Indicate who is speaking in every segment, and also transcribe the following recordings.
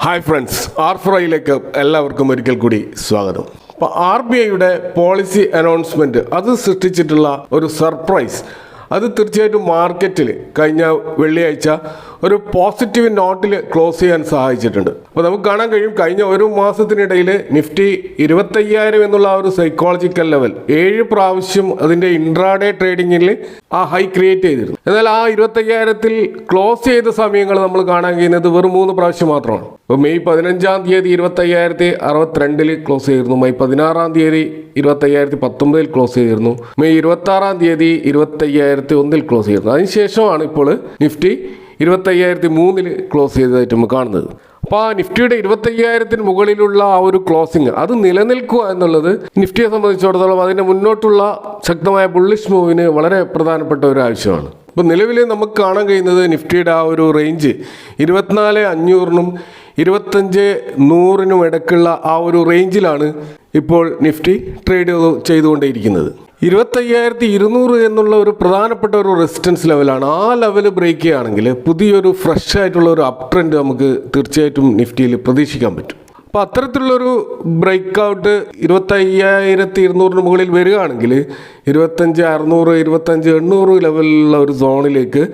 Speaker 1: Hi friends, ആർഫ്രയിലേക്ക് എല്ലാവർക്കും ഒരിക്കൽ കൂടി സ്വാഗതം. അപ്പോൾ RBIയുടെ പോളിസി അനൗൺസ്മെൻറ്റ് അത് സൃഷ്ടിച്ചിട്ടുള്ള ഒരു സർപ്രൈസ് അത് തീർച്ചയായിട്ടും മാർക്കറ്റിൽ കഴിഞ്ഞ വെള്ളിയാഴ്ച ഒരു പോസിറ്റീവ് നോട്ടിൽ ക്ലോസ് ചെയ്യാൻ സഹായിച്ചിട്ടുണ്ട്. അപ്പോൾ നമുക്ക് കാണാൻ കഴിയും, കഴിഞ്ഞ ഒരു മാസത്തിനിടയിൽ നിഫ്റ്റി 25,000 എന്നുള്ള ആ ഒരു സൈക്കോളജിക്കൽ ലെവൽ 7 പ്രാവശ്യം അതിൻ്റെ ഇൻട്രാഡേ ട്രേഡിങ്ങിൽ ആ ഹൈ ക്രിയേറ്റ് ചെയ്തിരുന്നു. എന്നാൽ ആ 25,000-ൽ ക്ലോസ് ചെയ്ത സമയങ്ങൾ നമ്മൾ കാണാൻ കഴിയുന്നത് വെറും 3 പ്രാവശ്യം മാത്രമാണ്. ഇപ്പോൾ മെയ് 15-ാം തീയതി 25,062-ൽ ക്ലോസ് ചെയ്തിരുന്നു. മെയ് 16-ാം തീയതി 25,019-ൽ ക്ലോസ് ചെയ്തിരുന്നു. മെയ് 26-ാം തീയതി 25,001-ൽ ക്ലോസ് ചെയ്തിരുന്നു. അതിനുശേഷമാണ് ഇപ്പോൾ നിഫ്റ്റി 25,003-ൽ ക്ലോസ് ചെയ്തതായിട്ട് നമ്മൾ കാണുന്നത്. അപ്പോൾ ആ നിഫ്റ്റിയുടെ 25,000-ന് മുകളിലുള്ള ആ ഒരു ക്ലോസിങ് അത് നിലനിൽക്കുക എന്നുള്ളത് നിഫ്റ്റിയെ സംബന്ധിച്ചിടത്തോളം അതിൻ്റെ മുന്നോട്ടുള്ള ശക്തമായ ബുള്ളിഷ് മൂവിന് വളരെ പ്രധാനപ്പെട്ട ഒരു ആവശ്യമാണ്. ഇപ്പോൾ നിലവിൽ നമുക്ക് കാണാൻ കഴിയുന്നത് നിഫ്റ്റിയുടെ ആ ഒരു റേഞ്ച് 24,500-നും 25,100-നും ഇടയ്ക്കുള്ള ആ ഒരു റേഞ്ചിലാണ് ഇപ്പോൾ നിഫ്റ്റി ട്രേഡ് ചെയ്തുകൊണ്ടേയിരിക്കുന്നത്. 25,200 എന്നുള്ള ഒരു പ്രധാനപ്പെട്ട ഒരു റെസിസ്റ്റൻസ് ലെവലാണ്. ആ ലെവൽ ബ്രേക്ക് ചെയ്യുകയാണെങ്കിൽ പുതിയൊരു ഫ്രഷ് ആയിട്ടുള്ള ഒരു അപ് ട്രെൻഡ് നമുക്ക് തീർച്ചയായിട്ടും നിഫ്റ്റിയിൽ പ്രതീക്ഷിക്കാൻ പറ്റും. അപ്പോൾ അത്തരത്തിലുള്ളൊരു ബ്രേക്ക് ഔട്ട് 25,200-ന് മുകളിൽ വരികയാണെങ്കിൽ 25,600, 25,800 ലെവലിലുള്ള ഒരു സോണിലേക്ക്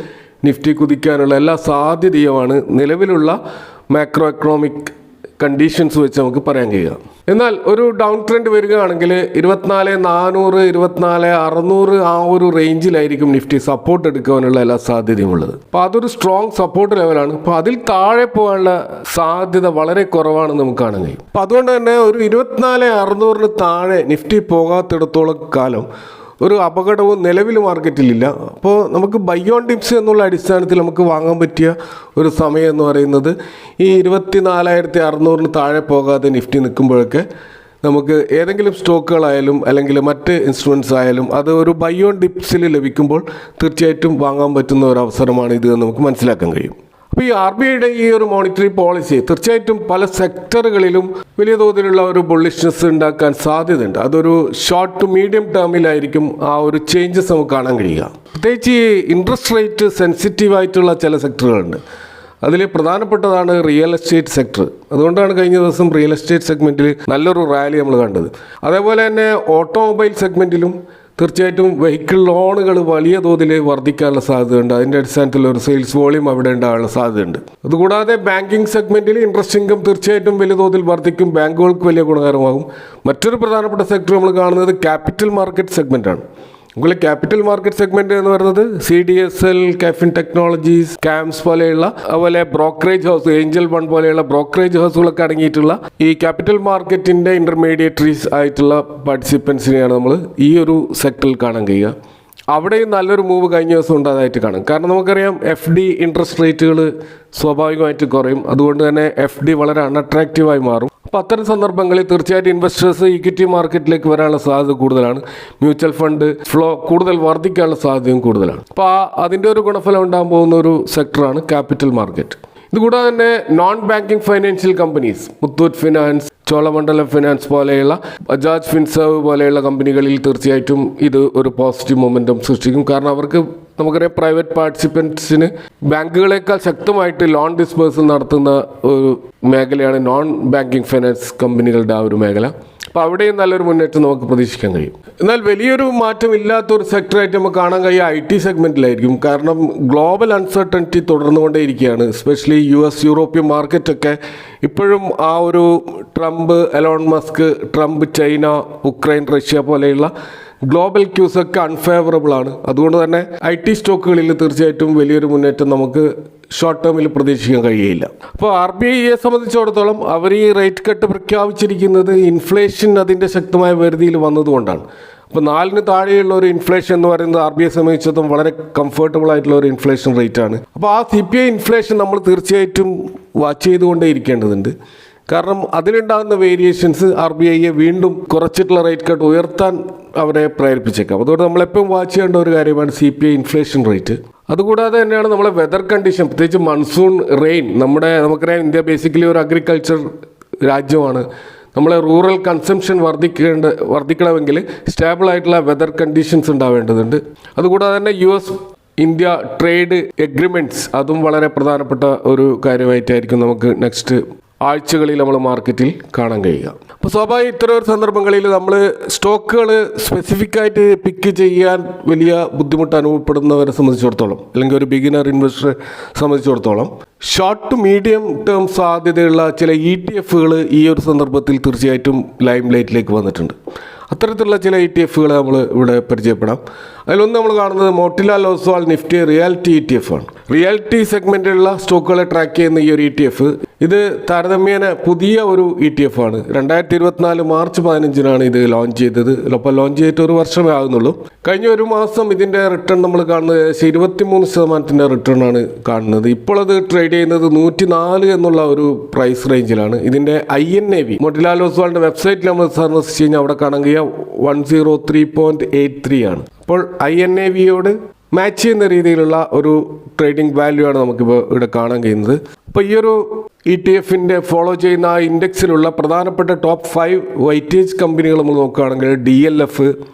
Speaker 1: നിഫ്റ്റി കുതിക്കാനുള്ള എല്ലാ സാധ്യതയുമാണ് നിലവിലുള്ള മാക്രോ എക്കണോമിക് കണ്ടീഷൻസ് വെച്ച് നമുക്ക് പറയാൻ കഴിയുക. എന്നാൽ ഒരു ഡൗൺ ട്രെൻഡ് വരികയാണെങ്കിൽ 24,400, 24,600 ആ ഒരു റേഞ്ചിലായിരിക്കും നിഫ്റ്റി സപ്പോർട്ട് എടുക്കാനുള്ള എല്ലാ സാധ്യതയും ഉള്ളത്. അപ്പോൾ അതൊരു സ്ട്രോങ് സപ്പോർട്ട് ലെവലാണ്. അപ്പോൾ അതിൽ താഴെ പോകാനുള്ള സാധ്യത വളരെ കുറവാണെന്ന് നമുക്ക് കാണാൻ കഴിയും. അപ്പോൾ അതുകൊണ്ട് തന്നെ ഒരു 24,600-ന് താഴെ നിഫ്റ്റി പോകാത്തിടത്തോളം കാലം ഒരു അപകടവും നിലവിൽ മാർക്കറ്റിലില്ല. അപ്പോൾ നമുക്ക് ബൈ ഓൺ ടിപ്സ് എന്നുള്ള അടിസ്ഥാനത്തിൽ നമുക്ക് വാങ്ങാൻ പറ്റിയ ഒരു സമയം എന്ന് പറയുന്നത് ഈ 24,600-ന് താഴെ പോകാതെ നിഫ്റ്റി നിൽക്കുമ്പോഴൊക്കെ നമുക്ക് ഏതെങ്കിലും സ്റ്റോക്കുകളായാലും അല്ലെങ്കിൽ മറ്റ് ഇൻസ്ട്രുമെൻറ്റ്സ് ആയാലും അത് ഒരു ബൈ ഓൺ ടിപ്സിൽ ലഭിക്കുമ്പോൾ തീർച്ചയായിട്ടും വാങ്ങാൻ പറ്റുന്ന ഒരു അവസരമാണ് ഇത് എന്ന് നമുക്ക് മനസ്സിലാക്കാൻ കഴിയും. അപ്പോൾ ഈ RBIയുടെ ഈ ഒരു മോണിറ്ററി പോളിസി തീർച്ചയായിട്ടും പല സെക്ടറുകളിലും വലിയ തോതിലുള്ള ഒരു ബുള്ളിഷ്നെസ് ഉണ്ടാക്കാൻ സാധ്യതയുണ്ട്. അതൊരു ഷോർട്ട് ടു മീഡിയം ടേമിലായിരിക്കും ആ ഒരു ചേഞ്ചസ് നമുക്ക് കാണാൻ കഴിയുക. പ്രത്യേകിച്ച് ഈ ഇൻട്രസ്റ്റ് റേറ്റ് സെൻസിറ്റീവ് ആയിട്ടുള്ള ചില സെക്ടറുകളുണ്ട്. അതിൽ പ്രധാനപ്പെട്ടതാണ് റിയൽ എസ്റ്റേറ്റ് സെക്ടർ. അതുകൊണ്ടാണ് കഴിഞ്ഞ ദിവസം റിയൽ എസ്റ്റേറ്റ് സെഗ്മെൻറ്റിൽ നല്ലൊരു റാലി നമ്മൾ കണ്ടത്. അതേപോലെ തന്നെ ഓട്ടോമൊബൈൽ സെഗ്മെൻറ്റിലും തീർച്ചയായിട്ടും വെഹിക്കിൾ ലോണുകൾ വലിയ തോതിൽ വർദ്ധിക്കാനുള്ള സാധ്യതയുണ്ട്. അതിൻ്റെ അടിസ്ഥാനത്തിൽ ഒരു സെയിൽസ് വോളിയം അവിടെ ഉണ്ടാകാനുള്ള സാധ്യതയുണ്ട്. അതുകൂടാതെ ബാങ്കിങ് സെഗ്മെൻറ്റിൽ ഇൻട്രസ്റ്റ് ഇൻകം തീർച്ചയായിട്ടും വലിയ തോതിൽ വർദ്ധിക്കും, ബാങ്കുകൾക്ക് വലിയ ഗുണകരമാകും. മറ്റൊരു പ്രധാനപ്പെട്ട സെക്ടർ നമ്മൾ കാണുന്നത് ക്യാപിറ്റൽ മാർക്കറ്റ് സെഗ്മെൻറ്റാണ്. അതുപോലെ ക്യാപിറ്റൽ മാർക്കറ്റ് സെഗ്മെൻറ്റ് എന്ന് പറയുന്നത് CDSL, കാഫിൻ ടെക്നോളജീസ്, ക്യാംസ് പോലെയുള്ള അതുപോലെ ബ്രോക്കറേജ് ഹൗസ്, ഏഞ്ചൽ വൺ പോലെയുള്ള ബ്രോക്കറേജ് ഹൗസുകളൊക്കെ അടങ്ങിയിട്ടുള്ള ഈ ക്യാപിറ്റൽ മാർക്കറ്റിൻ്റെ ഇൻ്റർമീഡിയേറ്ററീസ് ആയിട്ടുള്ള പാർട്ടിസിപ്പൻസിനെയാണ് നമ്മൾ ഈ ഒരു സെക്ടറിൽ കാണാൻ കഴിയുക. അവിടെയും നല്ലൊരു മൂവ് കഴിഞ്ഞ ദിവസം ഉണ്ടായതായിട്ട് കാണും. കാരണം നമുക്കറിയാം FD ഇൻട്രസ്റ്റ് റേറ്റുകൾ സ്വാഭാവികമായിട്ട് കുറയും. അതുകൊണ്ട് തന്നെ FD വളരെ അൺഅട്രാക്റ്റീവായി മാറും. അപ്പോൾ അത്തരം സന്ദർഭങ്ങളിൽ തീർച്ചയായിട്ടും ഇൻവെസ്റ്റേഴ്സ് ഇക്വിറ്റി മാർക്കറ്റിലേക്ക് വരാനുള്ള സാധ്യത കൂടുതലാണ്. മ്യൂച്വൽ ഫണ്ട് ഫ്ലോ കൂടുതൽ വർദ്ധിക്കാനുള്ള സാധ്യതയും കൂടുതലാണ്. അപ്പോൾ അതിൻ്റെ ഒരു ഗുണഫലം ഉണ്ടാകാൻ പോകുന്ന ഒരു സെക്ടറാണ് ക്യാപിറ്റൽ മാർക്കറ്റ്. ഇതുകൂടാതെ തന്നെ non banking financial companies, Muthoot finance, Cholamandalam finance പോലെയുള്ള, ബജാജ് ഫിൻസർവ് പോലെയുള്ള കമ്പനികളിൽ തീർച്ചയായിട്ടും ഇത് ഒരു പോസിറ്റീവ് മൊമെൻറ്റം സൃഷ്ടിക്കും. കാരണം അവർക്ക് നമുക്കറിയാം പ്രൈവറ്റ് പാർട്ടിസിപ്പൻസിന് ബാങ്കുകളേക്കാൾ ശക്തമായിട്ട് ലോൺ ഡിസ്പേഴ്സൽ നടത്തുന്ന ഒരു മേഖലയാണ് നോൺ ബാങ്കിങ് ഫൈനാൻസ് കമ്പനികളുടെ ആ ഒരു മേഖല. അപ്പോൾ അവിടെയും നല്ലൊരു മുന്നേറ്റം നമുക്ക് പ്രതീക്ഷിക്കാൻ കഴിയും. എന്നാൽ വലിയൊരു മാറ്റം ഇല്ലാത്തൊരു സെക്ടറായിട്ട് നമുക്ക് കാണാൻ കഴിയുക IT സെഗ്മെൻറ്റിലായിരിക്കും. കാരണം ഗ്ലോബൽ അൺസർട്ടനിറ്റി തുടർന്നുകൊണ്ടേയിരിക്കുകയാണ്. എസ്പെഷ്യലി US, യൂറോപ്യൻ മാർക്കറ്റൊക്കെ ഇപ്പോഴും ആ ഒരു Trump, Elon Musk, Trump, China, Ukraine, Russia പോലെയുള്ള ഗ്ലോബൽ ക്യൂസൊക്കെ അൺഫേവറബിൾ ആണ്. അതുകൊണ്ട് തന്നെ IT സ്റ്റോക്കുകളിൽ തീർച്ചയായിട്ടും വലിയൊരു മുന്നേറ്റം നമുക്ക് ഷോർട്ട് ടേമിൽ പ്രതീക്ഷിക്കാൻ കഴിയില്ല. അപ്പോൾ RBIയെ സംബന്ധിച്ചിടത്തോളം അവർ ഈ റേറ്റ് കട്ട് പ്രഖ്യാപിച്ചിരിക്കുന്നത് ഇൻഫ്ലേഷൻ അതിൻ്റെ ശക്തമായ പരിധിയിൽ വന്നതുകൊണ്ടാണ്. അപ്പോൾ 4-ന് താഴെയുള്ള ഒരു ഇൻഫ്ലേഷൻ എന്ന് പറയുന്നത് RBIയെ സംബന്ധിച്ചിടത്തോളം വളരെ കംഫർട്ടബിൾ ആയിട്ടുള്ള ഒരു ഇൻഫ്ലേഷൻ റേറ്റ് ആണ്. അപ്പോൾ ആ CPI ഇൻഫ്ലേഷൻ നമ്മൾ തീർച്ചയായിട്ടും വാച്ച് ചെയ്തുകൊണ്ടേ ഇരിക്കേണ്ടതുണ്ട്. കാരണം അതിലുണ്ടാകുന്ന വേരിയേഷൻസ് RBIയെ വീണ്ടും കുറച്ചിട്ടുള്ള റേറ്റ് കട്ട് ഉയർത്താൻ അവരെ പ്രേരിപ്പിച്ചേക്കാം. അതുകൊണ്ട് നമ്മളെപ്പോഴും വാച്ച് ചെയ്യേണ്ട ഒരു കാര്യമാണ് CPI ഇൻഫ്ലേഷൻ റേറ്റ്. അതുകൂടാതെ തന്നെയാണ് നമ്മളെ വെതർ കണ്ടീഷൻ, പ്രത്യേകിച്ച് മൺസൂൺ റെയിൻ. നമുക്കറിയാം ഇന്ത്യ ബേസിക്കലി ഒരു അഗ്രികൾച്ചർ രാജ്യമാണ്. നമ്മളെ റൂറൽ കൺസംഷൻ വർദ്ധിക്കണമെങ്കിൽ സ്റ്റേബിളായിട്ടുള്ള വെതർ കണ്ടീഷൻസ് ഉണ്ടാവേണ്ടതുണ്ട്. അതുകൂടാതെ തന്നെ US ഇന്ത്യ ട്രേഡ് എഗ്രിമെൻറ്റ്സ് അതും വളരെ പ്രധാനപ്പെട്ട ഒരു കാര്യമായിട്ടായിരിക്കും നമുക്ക് നെക്സ്റ്റ് ആഴ്ചകളിൽ നമ്മൾ മാർക്കറ്റിൽ കാണാൻ കഴിയുക. അപ്പോൾ സ്വാഭാവിക ഇത്തരം ഒരു സന്ദർഭങ്ങളിൽ നമ്മൾ സ്റ്റോക്കുകൾ സ്പെസിഫിക് ആയിട്ട് പിക്ക് ചെയ്യാൻ വലിയ ബുദ്ധിമുട്ട് അനുഭവപ്പെടുന്നവരെ സംബന്ധിച്ചിടത്തോളം, അല്ലെങ്കിൽ ഒരു ബിഗിനർ ഇൻവെസ്റ്ററെ സംബന്ധിച്ചിടത്തോളം ഷോർട്ട് ടു മീഡിയം ടേം സാധ്യതയുള്ള ചില ETF ഈ ഒരു സന്ദർഭത്തിൽ തീർച്ചയായിട്ടും ലൈം ലൈറ്റിലേക്ക് വന്നിട്ടുണ്ട്. അത്തരത്തിലുള്ള ചില ETF നമ്മൾ ഇവിടെ പരിചയപ്പെടാം. അതിലൊന്ന് നമ്മൾ കാണുന്നത് Motilal Oswald Nifty reality ETF ആണ്. റിയാലിറ്റി സെഗ്മെൻറ്റിലുള്ള സ്റ്റോക്കുകളെ ട്രാക്ക് ചെയ്യുന്ന ഈ ഒരു ETF ഇത് താരതമ്യേന പുതിയ ഒരു ETF ആണ്. 2024 മാർച്ച് 15 ഇത് ലോഞ്ച് ചെയ്തത്. അപ്പോൾ ലോഞ്ച് ചെയ്തിട്ട് ഒരു വർഷമേ ആകുന്നുള്ളൂ. കഴിഞ്ഞ ഒരു മാസം ഇതിൻ്റെ റിട്ടേൺ നമ്മൾ കാണുന്നത് 23% റിട്ടേൺ ആണ് കാണുന്നത്. ഇപ്പോൾ അത് ട്രേഡ് ചെയ്യുന്നത് 104 എന്നുള്ള ഒരു പ്രൈസ് റേഞ്ചിലാണ്. ഇതിൻ്റെ INAV മോട്ടിലാൽ ഓസ്വാളിൻ്റെ വെബ്സൈറ്റിൽ നമ്മൾ സന്ദർശിച്ച് കഴിഞ്ഞാൽ അവിടെ കാണാൻ കഴിയുക 103.83 ആണ്. അപ്പോൾ INAVയോട് മാച്ച് ചെയ്യുന്ന രീതിയിലുള്ള ഒരു ട്രേഡിംഗ് വാല്യൂ ആണ് നമുക്കിപ്പോൾ ഇവിടെ കാണാൻ കഴിയുന്നത്. അപ്പോൾ ഈ ഒരു ETF ഫോളോ ചെയ്യുന്ന ആ ഇൻഡെക്സിലുള്ള പ്രധാനപ്പെട്ട ടോപ്പ് 5 വെയിറ്റേജ് കമ്പനികൾ നമ്മൾ നോക്കുകയാണെങ്കിൽ DLF,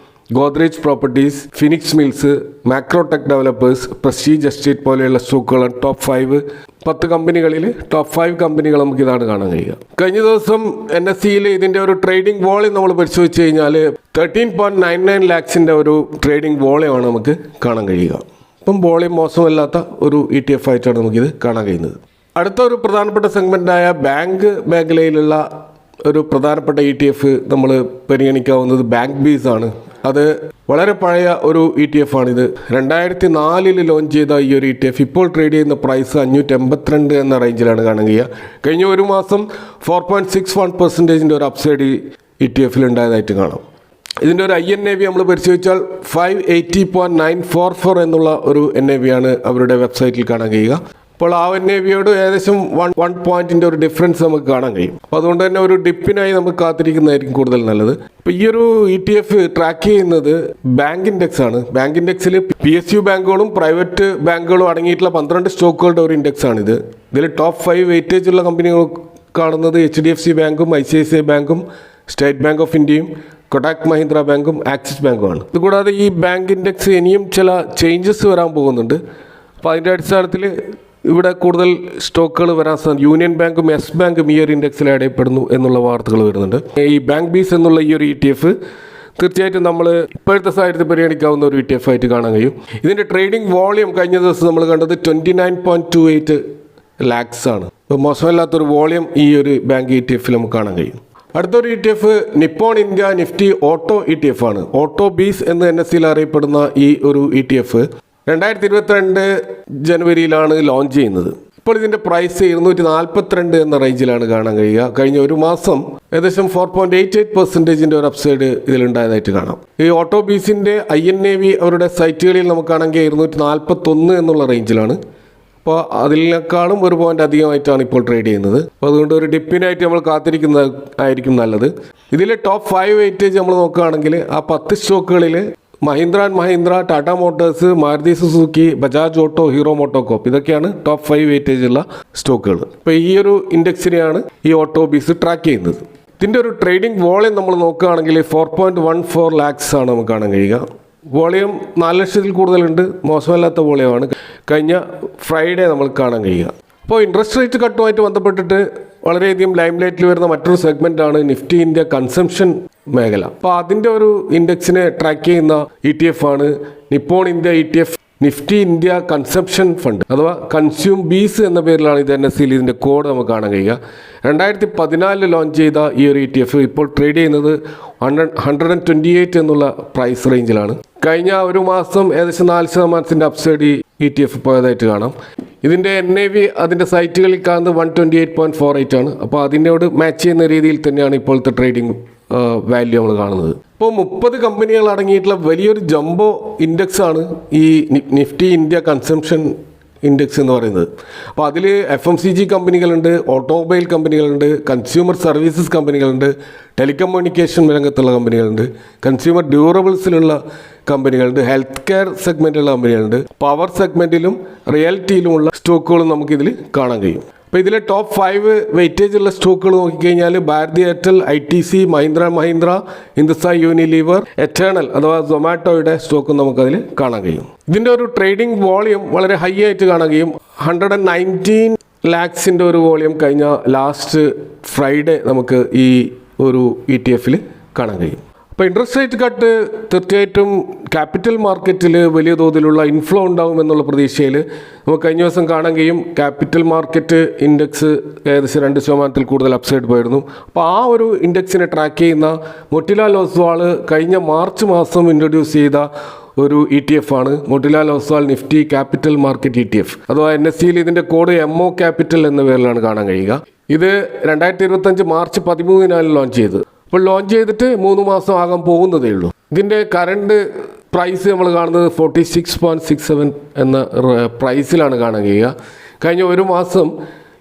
Speaker 1: Godrej properties, Phoenix Mills, Macrotech developers, Prestige Estate പോലെയുള്ള സ്റ്റോക്കുകളാണ് ടോപ്പ് 10 കമ്പനികളിൽ ടോപ്പ് 5 കമ്പനികൾ നമുക്ക് ഇതാണ് കാണാൻ കഴിയുക. കഴിഞ്ഞ ദിവസം NSEയിൽ ഇതിൻ്റെ ഒരു ട്രേഡിംഗ് വോളിയം നമ്മൾ പരിശോധിച്ച് കഴിഞ്ഞാൽ 13.99 ലാക്സിൻ്റെ ഒരു ട്രേഡിംഗ് വോളിയമാണ് നമുക്ക് കാണാൻ കഴിയുക. അപ്പം വോളിയം മോശമല്ലാത്ത ഒരു ETF ആയിട്ടാണ് നമുക്കിത് കാണാൻ കഴിയുന്നത്. അടുത്ത ഒരു പ്രധാനപ്പെട്ട സെഗ്മെൻറ്റായ ബാങ്ക് മേഖലയിലുള്ള ഒരു പ്രധാനപ്പെട്ട ETF നമ്മൾ പരിഗണിക്കാവുന്നത് ബാങ്ക് ബീസ് ആണ്. അത് വളരെ പഴയ ഒരു ETF ആണിത്. 2004 ലോഞ്ച് ചെയ്ത ഈ ഒരു ETF ഇപ്പോൾ ട്രേഡ് ചെയ്യുന്ന പ്രൈസ് 582 എന്ന റേഞ്ചിലാണ് കാണാൻ കഴിയുക. കഴിഞ്ഞ ഒരു മാസം 4.61% ഒരു അപ്സൈഡ് ETF ഉണ്ടായതായിട്ട് കാണാം. ഇതിൻ്റെ ഒരു INAV നമ്മൾ പരിശോധിച്ചാൽ 580.944 എന്നുള്ള ഒരു NAV ആണ് അവരുടെ വെബ്സൈറ്റിൽ കാണാൻ കഴിയുക. അപ്പോൾ ആ NAVയോട് ഏകദേശം 1 പോയിന്റിൻ്റെ ഒരു ഡിഫറൻസ് നമുക്ക് കാണാൻ കഴിയും. അപ്പോൾ അതുകൊണ്ട് തന്നെ ഒരു ഡിപ്പിനായി നമുക്ക് കാത്തിരിക്കുന്നതായിരിക്കും കൂടുതൽ നല്ലത്. അപ്പോൾ ഈ ഒരു ETF ട്രാക്ക് ചെയ്യുന്നത് ബാങ്ക് ഇൻഡെക്സ് ആണ്. ബാങ്ക് ഇൻഡെക്സിൽ PSU ബാങ്കുകളും പ്രൈവറ്റ് ബാങ്കുകളും അടങ്ങിയിട്ടുള്ള 12 സ്റ്റോക്കുകളുടെ ഒരു ഇൻഡെക്സ് ആണിത്. ഇതിൽ ടോപ്പ് 5 വെയിറ്റേജ് ഉള്ള കമ്പനികൾ കാണുന്നത് HDFC ബാങ്കും ICICI ബാങ്കും സ്റ്റേറ്റ് ബാങ്ക് ഓഫ് ഇന്ത്യയും കൊടാക് മഹീന്ദ്ര ബാങ്കും ആക്സിസ് ബാങ്കുമാണ്. ഇതുകൂടാതെ ഈ ബാങ്ക് ഇൻഡെക്സ് ഇനിയും ചില ചേഞ്ചസ് വരാൻ പോകുന്നുണ്ട്. അപ്പോൾ അതിൻ്റെ അടിസ്ഥാനത്തിൽ ഇവിടെ കൂടുതൽ സ്റ്റോക്കുകൾ വരാൻ സാധ്യത. യൂണിയൻ ബാങ്കും യെസ് ബാങ്കും ഈ ഒരു ഇൻഡെക്സിൽ ആഡ് ചെയ്യപ്പെടുന്നു എന്നുള്ള വാർത്തകൾ വരുന്നുണ്ട്. ഈ ബാങ്ക് ബീസ് എന്നുള്ള ഈ ഒരു ETF തീർച്ചയായിട്ടും നമ്മൾ ഇപ്പോഴത്തെ സാഹചര്യത്തിൽ പരിഗണിക്കാവുന്ന ഒരു ETF ആയിട്ട് കാണാൻ കഴിയും. ഇതിൻ്റെ ട്രേഡിംഗ് വോളിയം കഴിഞ്ഞ ദിവസം നമ്മൾ കണ്ടത് 29.28 ലാക്സ് ആണ്. അപ്പോൾ മോശമല്ലാത്തൊരു വോളിയം ഈ ഒരു ബാങ്ക് ETF നമുക്ക് കാണാൻ കഴിയും. അടുത്തൊരു ETF Nippon India Nifty auto ETF ആണ്. ഓട്ടോ ബീസ് എന്ന് NSEയിൽ അറിയപ്പെടുന്ന ഈ ഒരു ETF 2022 ജനുവരിയിലാണ് ലോഞ്ച് ചെയ്യുന്നത്. ഇപ്പോൾ ഇതിൻ്റെ പ്രൈസ് 242 എന്ന റേഞ്ചിലാണ് കാണാൻ കഴിയുക. കഴിഞ്ഞ ഒരു മാസം ഏകദേശം 4.88% ഒരു അപ്സൈഡ് ഇതിലുണ്ടായതായിട്ട് കാണാം. ഈ ഓട്ടോ ബീസിൻ്റെ INAV അവരുടെ സൈറ്റുകളിൽ നമുക്കാണെങ്കിൽ 241 എന്നുള്ള റേഞ്ചിലാണ്. അപ്പോൾ അതിനേക്കാളും ഒരു പോയിന്റ് അധികമായിട്ടാണ് ഇപ്പോൾ ട്രേഡ് ചെയ്യുന്നത്. അപ്പോൾ അതുകൊണ്ട് ഒരു ഡിപ്പിനായിട്ട് നമ്മൾ കാത്തിരിക്കുന്നതായിരിക്കും നല്ലത്. ഇതിലെ ടോപ്പ് 5 വെയിറ്റേജ് നമ്മൾ നോക്കുകയാണെങ്കിൽ ആ 10 സ്റ്റോക്കുകളിൽ Mahindra and Mahindra, Tata Motors, Maruti Suzuki, Bajaj Auto, Hero MotoCorp ഇതൊക്കെയാണ് ടോപ്പ് 5 വെയിറ്റേജ് ഉള്ള സ്റ്റോക്കുകൾ. അപ്പോൾ ഈ ഒരു ഇൻഡെക്സിനെയാണ് ഈ ഓട്ടോ ബീസ് ട്രാക്ക് ചെയ്യുന്നത്. ഇതിൻ്റെ ഒരു ട്രേഡിംഗ് വോളിയം നമ്മൾ നോക്കുകയാണെങ്കിൽ 4.14 ലാക്സ് ആണ് നമുക്ക് കാണാൻ കഴിയുക. വോളിയം 4 ലക്ഷത്തിൽ കൂടുതലുണ്ട്. മോശമല്ലാത്ത വോളിയമാണ് കഴിഞ്ഞ ഫ്രൈഡേ നമ്മൾ കാണാൻ കഴിയുക. അപ്പോൾ ഇൻട്രസ്റ്റ് റേറ്റ് കട്ടുമായിട്ട് ബന്ധപ്പെട്ടിട്ട് വളരെയധികം ലൈം ലൈറ്റിൽ വരുന്ന മറ്റൊരു സെഗ്മെൻറ്റാണ് നിഫ്റ്റി ഇന്ത്യ കൺസംഷൻ മേഖല. അപ്പോൾ അതിൻ്റെ ഒരു ഇൻഡെക്സിനെ ട്രാക്ക് ചെയ്യുന്ന ETF ആണ് Nippon India ETF Nifty India consumption fund അഥവാ കൺസ്യൂം ബീസ് എന്ന പേരിലാണ് ഇത് NSEയിൽ ഇതിൻ്റെ കോഡ് നമുക്ക് കാണാൻ കഴിയുക. 2014 ലോഞ്ച് ചെയ്ത ഈ ഒരു ETF ഇപ്പോൾ ട്രേഡ് ചെയ്യുന്നത് 128 എന്നുള്ള പ്രൈസ് റേഞ്ചിലാണ്. കഴിഞ്ഞ ഒരു മാസം ഏകദേശം 4% അപ്സൈഡ് ETF പോയതായിട്ട് കാണാം. ഇതിൻ്റെ NAV അതിൻ്റെ സൈറ്റുകളിൽ കാണുന്നത് 128.48 ആണ്. അപ്പോൾ അതിനോട് മാച്ച് ചെയ്യുന്ന രീതിയിൽ തന്നെയാണ് ഇപ്പോഴത്തെ ട്രേഡിംഗ് വാല്യൂ നമ്മൾ കാണുന്നത്. ഇപ്പോൾ 30 കമ്പനികൾ അടങ്ങിയിട്ടുള്ള വലിയൊരു ജംബോ ഇൻഡെക്സ് ആണ് ഈ നിഫ്റ്റി ഇന്ത്യ കൺസംഷൻ ഇൻഡെക്സ് എന്ന് പറയുന്നത്. അപ്പോൾ അതിൽ FMCG കമ്പനികളുണ്ട്, ഓട്ടോമൊബൈൽ കമ്പനികളുണ്ട്, കൺസ്യൂമർ സർവീസസ് കമ്പനികളുണ്ട്, ടെലികമ്മ്യൂണിക്കേഷൻ രംഗത്തുള്ള കമ്പനികളുണ്ട്, കൺസ്യൂമർ ഡ്യൂറബിൾസിലുള്ള കമ്പനികളുണ്ട്, ഹെൽത്ത് കെയർ സെഗ്മെൻറ്റിലുള്ള കമ്പനികളുണ്ട്, പവർ സെഗ്മെൻറ്റിലും റിയാലിറ്റിയിലുമുള്ള സ്റ്റോക്കുകളും നമുക്കിതിൽ കാണാൻ കഴിയും. അപ്പോൾ ഇതിലെ ടോപ്പ് 5 വെയിറ്റേജ് ഉള്ള സ്റ്റോക്കുകൾ നോക്കിക്കഴിഞ്ഞാൽ Bharti Airtel, ITC, Mahindra Mahindra, Hindustan Unilever, Eternal അഥവാ സൊമാറ്റോയുടെ സ്റ്റോക്കും നമുക്കതിൽ കാണാൻ കഴിയും. ഇതിൻ്റെ ഒരു ട്രേഡിംഗ് വോളിയം വളരെ ഹൈ ആയിട്ട് കാണാൻ കഴിയും. 119 ലാക്സിൻ്റെ ഒരു വോളിയം കഴിഞ്ഞ ലാസ്റ്റ് ഫ്രൈഡേ നമുക്ക് ഈ ഒരു ETF കാണാൻ കഴിയും. അപ്പോൾ ഇൻട്രസ്റ്റ് റേറ്റ് കട്ട് തീർച്ചയായിട്ടും ക്യാപിറ്റൽ മാർക്കറ്റിൽ വലിയ തോതിലുള്ള ഇൻഫ്ലോ ഉണ്ടാകുമെന്നുള്ള പ്രതീക്ഷയിൽ നമുക്ക് കഴിഞ്ഞ ദിവസം കാണാൻ കഴിയും. ക്യാപിറ്റൽ മാർക്കറ്റ് ഇൻഡെക്സ് ഏകദേശം 2% കൂടുതൽ അപ്സൈഡ് പോയിരുന്നു. അപ്പോൾ ആ ഒരു ഇൻഡെക്സിനെ ട്രാക്ക് ചെയ്യുന്ന മോട്ടിലാൽ ഒസ്വാൾ കഴിഞ്ഞ മാർച്ച് മാസം ഇൻട്രൊഡ്യൂസ് ചെയ്ത ഒരു ETF ആണ് Motilal Oswal Nifty capital market ETF. അഥവാ NSE ഇതിൻ്റെ കോഡ് MO ക്യാപിറ്റൽ എന്ന പേരിലാണ് കാണാൻ കഴിയുക. ഇത് 2025 മാർച്ച് 13 ലോഞ്ച് ചെയ്തത്. ഇപ്പോൾ ലോഞ്ച് ചെയ്തിട്ട് 3 മാസം ആകാൻ പോകുന്നതേ ഉള്ളൂ. ഇതിൻ്റെ കറണ്ട് പ്രൈസ് നമ്മൾ കാണുന്നത് 46.67 എന്ന പ്രൈസിലാണ് കാണാൻ കഴിയുക. കഴിഞ്ഞ ഒരു മാസം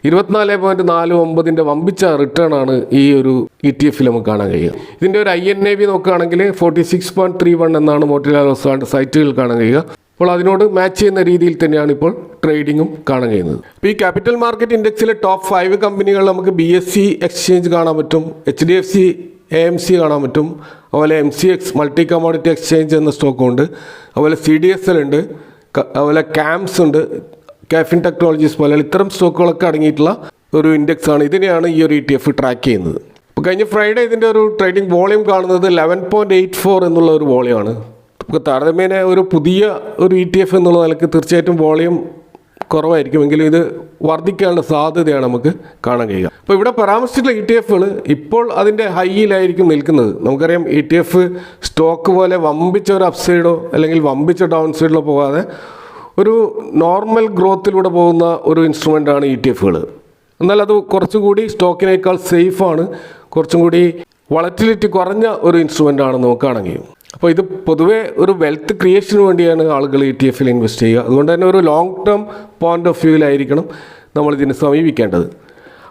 Speaker 1: 24.49 വമ്പിച്ച റിട്ടേൺ ആണ് ഈ ഒരു ETF നമുക്ക് കാണാൻ കഴിയുക. ഇതിൻ്റെ ഒരു INAV നോക്കുകയാണെങ്കിൽ 46.31 എന്നാണ് മോട്ടിലാൽ ഒസ്വാളിൻ്റെ സൈറ്റുകൾ കാണാൻ കഴിയുക. അപ്പോൾ അതിനോട് മാച്ച് ചെയ്യുന്ന രീതിയിൽ തന്നെയാണ് ഇപ്പോൾ ട്രേഡിങ്ങും കാണാൻ കഴിയുന്നത്. ഇപ്പോൾ ഈ ക്യാപിറ്റൽ മാർക്കറ്റ് ഇൻഡെക്സിലെ ടോപ്പ് 5 കമ്പനികൾ നമുക്ക് BSE എക്സ്ചേഞ്ച് കാണാൻ പറ്റും, HDFC AMC കാണാൻ പറ്റും, അതുപോലെ MCX മൾട്ടി കമ്മോഡിറ്റി എക്സ്ചേഞ്ച് എന്ന സ്റ്റോക്കുണ്ട്, അതുപോലെ CDSL ഉണ്ട്, അതുപോലെ CAMS ഉണ്ട്, കാഫിൻ ടെക്നോളജീസ് പോലെ ഇത്തരം സ്റ്റോക്കുകളൊക്കെ അടങ്ങിയിട്ടുള്ള ഒരു ഇൻഡെക്സ് ആണ്. ഇതിനെയാണ് ഈ ഒരു ETF ട്രാക്ക് ചെയ്യുന്നത്. അപ്പോൾ കഴിഞ്ഞ ഫ്രൈഡേ ഇതിൻ്റെ ഒരു ട്രേഡിംഗ് വോളിയം കാണുന്നത് 11.84 എന്നുള്ള ഒരു വോളിയമാണ്. നമുക്ക് താരതമ്യേന ഒരു പുതിയ ഒരു ETF എന്നുള്ള നിലയ്ക്ക് തീർച്ചയായിട്ടും വോളിയം കുറവായിരിക്കുമെങ്കിലും ഇത് വർദ്ധിക്കാനുള്ള സാധ്യതയാണ് നമുക്ക് കാണാൻ കഴിയുക. അപ്പോൾ ഇവിടെ പരാമർശിച്ചിട്ടുള്ള ETF ഇപ്പോൾ അതിൻ്റെ ഹൈയിലായിരിക്കും നിൽക്കുന്നത്. നമുക്കറിയാം ETF സ്റ്റോക്ക് പോലെ വമ്പിച്ച ഒരു അപ്സൈഡോ അല്ലെങ്കിൽ വമ്പിച്ച ഡൗൺ സൈഡിലോ പോകാതെ ഒരു നോർമൽ ഗ്രോത്തിലൂടെ പോകുന്ന ഒരു ഇൻസ്ട്രുമെൻ്റാണ് ETF. എന്നാൽ അത് കുറച്ചുകൂടി സ്റ്റോക്കിനേക്കാൾ സേഫാണ്, കുറച്ചും കൂടി വളറ്റിലിറ്റി കുറഞ്ഞ ഒരു ഇൻസ്ട്രുമെൻ്റ് ആണെന്ന് നമുക്ക് കാണാൻ കഴിയും. അപ്പോൾ ഇത് പൊതുവേ ഒരു വെൽത്ത് ക്രിയേഷന് വേണ്ടിയാണ് ആളുകൾ ETF ഇൻവെസ്റ്റ് ചെയ്യുക. അതുകൊണ്ട് തന്നെ ഒരു ലോങ് ടേം പോയിൻ്റ് ഓഫ് വ്യൂവിലായിരിക്കണം നമ്മളിതിനെ സമീപിക്കേണ്ടത്.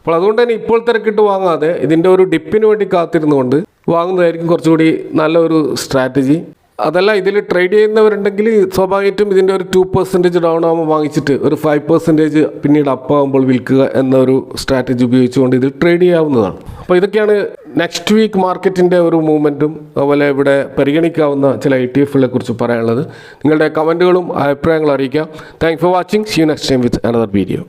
Speaker 1: അപ്പോൾ അതുകൊണ്ട് തന്നെ ഇപ്പോൾ തിരക്കിട്ട് വാങ്ങാതെ ഇതിൻ്റെ ഒരു ഡിപ്പിന് വേണ്ടി കാത്തിരുന്നുകൊണ്ട് വാങ്ങുന്നതായിരിക്കും കുറച്ചുകൂടി നല്ലൊരു സ്ട്രാറ്റജി. അതല്ല, ഇതിൽ ട്രേഡ് ചെയ്യുന്നവരുണ്ടെങ്കിൽ സ്വാഭാവികമായിട്ടും ഇതിൻ്റെ ഒരു 2% ഡൗൺ ആകുമ്പോൾ വാങ്ങിച്ചിട്ട് ഒരു 5% പിന്നീട് അപ്പാകുമ്പോൾ വിൽക്കുക എന്നൊരു സ്ട്രാറ്റജി ഉപയോഗിച്ചുകൊണ്ട് ഇതിൽ ട്രേഡ് ചെയ്യാവുന്നതാണ്. അപ്പോൾ ഇതൊക്കെയാണ് നെക്സ്റ്റ് വീക്ക് മാർക്കറ്റിൻ്റെ ഒരു മൂവ്മെൻറ്റും അതുപോലെ ഇവിടെ പരിഗണിക്കാവുന്ന ചില ETF കുറിച്ച് പറയാനുള്ളത്. നിങ്ങളുടെ കമൻറ്റുകളും അഭിപ്രായങ്ങളും അറിയിക്കാം. Thanks for watching. See you next time with another video.